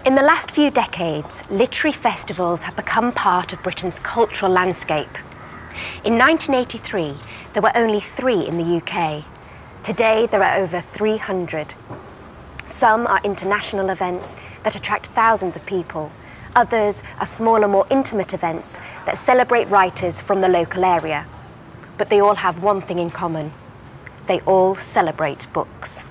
In the last few decades, literary festivals have become part of Britain's cultural landscape. In 1983, there were only 3 in the UK. Today, there are over 300. Some are international events that attract thousands of people. Others are smaller, more intimate events that celebrate writers from the local area. But they all have one thing in common. They all celebrate books.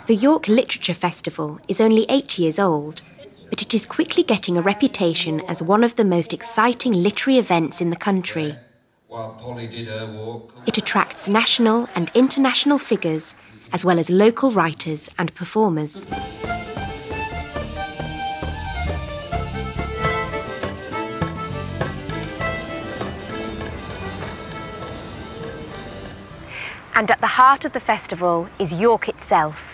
The York Literature Festival is only 8 years old, but it is quickly getting a reputation as one of the most exciting literary events in the country. It attracts national and international figures, as well as local writers and performers. And at the heart of the festival is York itself.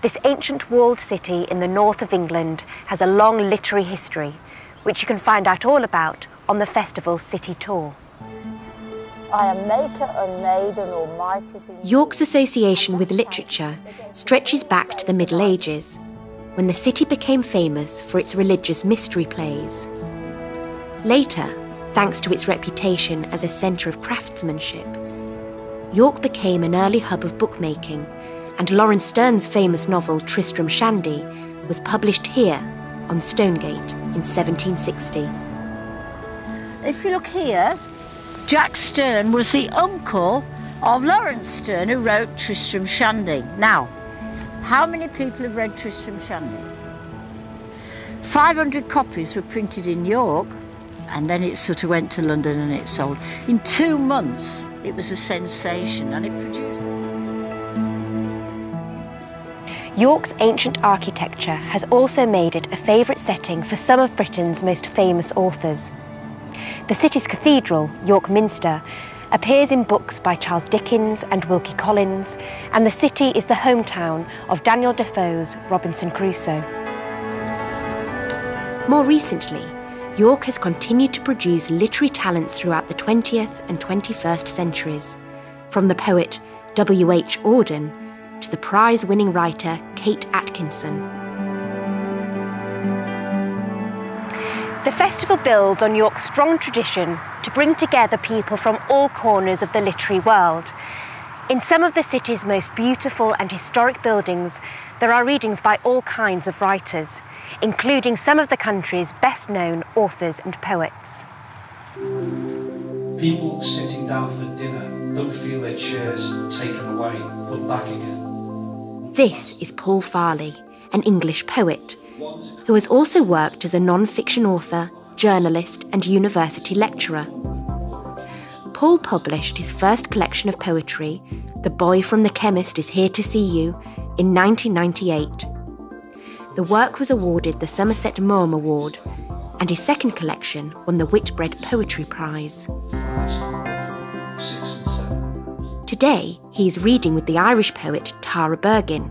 This ancient walled city in the north of England has a long literary history, which you can find out all about on the festival's city tour. I am maker and maiden almighty. York's association with literature stretches back to the Middle Ages, when the city became famous for its religious mystery plays. Later, thanks to its reputation as a centre of craftsmanship, York became an early hub of bookmaking, and Laurence Sterne's famous novel Tristram Shandy was published here on Stonegate in 1760. If you look here, Jack Sterne was the uncle of Laurence Sterne, who wrote Tristram Shandy. Now, how many people have read Tristram Shandy? 500 copies were printed in York, and then it sort of went to London and it sold. In 2 months, it was a sensation, and it produced... York's ancient architecture has also made it a favourite setting for some of Britain's most famous authors. The city's cathedral, York Minster, appears in books by Charles Dickens and Wilkie Collins, and the city is the hometown of Daniel Defoe's Robinson Crusoe. More recently, York has continued to produce literary talents throughout the 20th and 21st centuries, from the poet W.H. Auden to the prize-winning writer Kate Atkinson. The festival builds on York's strong tradition to bring together people from all corners of the literary world. In some of the city's most beautiful and historic buildings, there are readings by all kinds of writers, including some of the country's best-known authors and poets. People sitting down for dinner don't feel their chairs taken away, put back again. This is Paul Farley, an English poet, who has also worked as a non-fiction author, journalist and university lecturer. Paul published his first collection of poetry, The Boy from the Chemist is Here to See You, in 1998. The work was awarded the Somerset Maugham Award, and his second collection won the Whitbread Poetry Prize. Today, he is reading with the Irish poet Tara Bergin,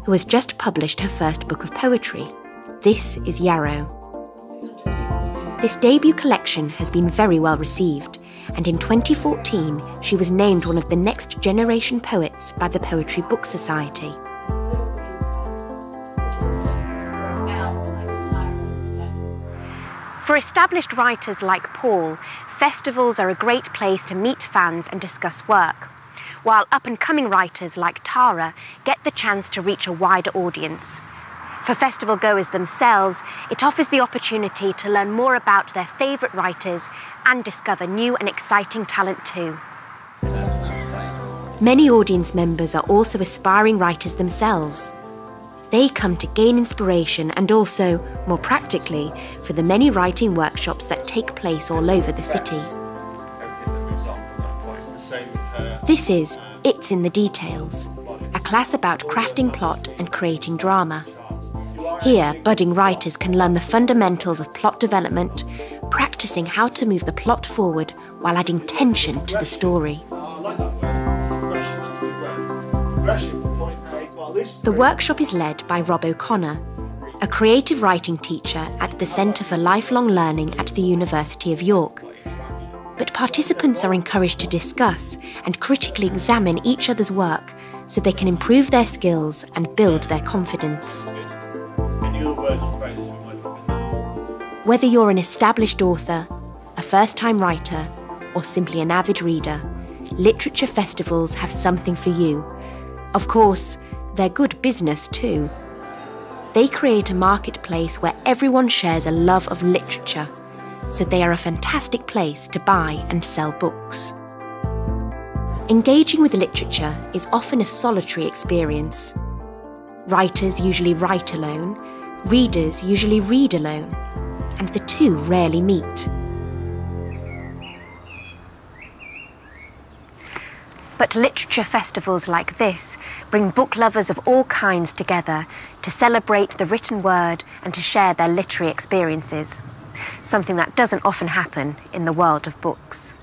who has just published her first book of poetry, This is Yarrow. This debut collection has been very well received, and in 2014 she was named one of the next generation poets by the Poetry Book Society. For established writers like Paul, festivals are a great place to meet fans and discuss work, while up-and-coming writers like Tara get the chance to reach a wider audience. For festival goers themselves, it offers the opportunity to learn more about their favourite writers and discover new and exciting talent too. Many audience members are also aspiring writers themselves. They come to gain inspiration and also, more practically, for the many writing workshops that take place all over the city. This is It's in the Details, a class about crafting plot and creating drama. Here, budding writers can learn the fundamentals of plot development, practicing how to move the plot forward while adding tension to the story. The workshop is led by Rob O'Connor, a creative writing teacher at the Centre for Lifelong Learning at the University of York. But participants are encouraged to discuss and critically examine each other's work so they can improve their skills and build their confidence. Whether you're an established author, a first-time writer, or simply an avid reader, literature festivals have something for you. Of course, they're good business too. They create a marketplace where everyone shares a love of literature, so they are a fantastic place to buy and sell books. Engaging with literature is often a solitary experience. Writers usually write alone, readers usually read alone, and the two rarely meet. But literature festivals like this bring book lovers of all kinds together to celebrate the written word and to share their literary experiences, something that doesn't often happen in the world of books.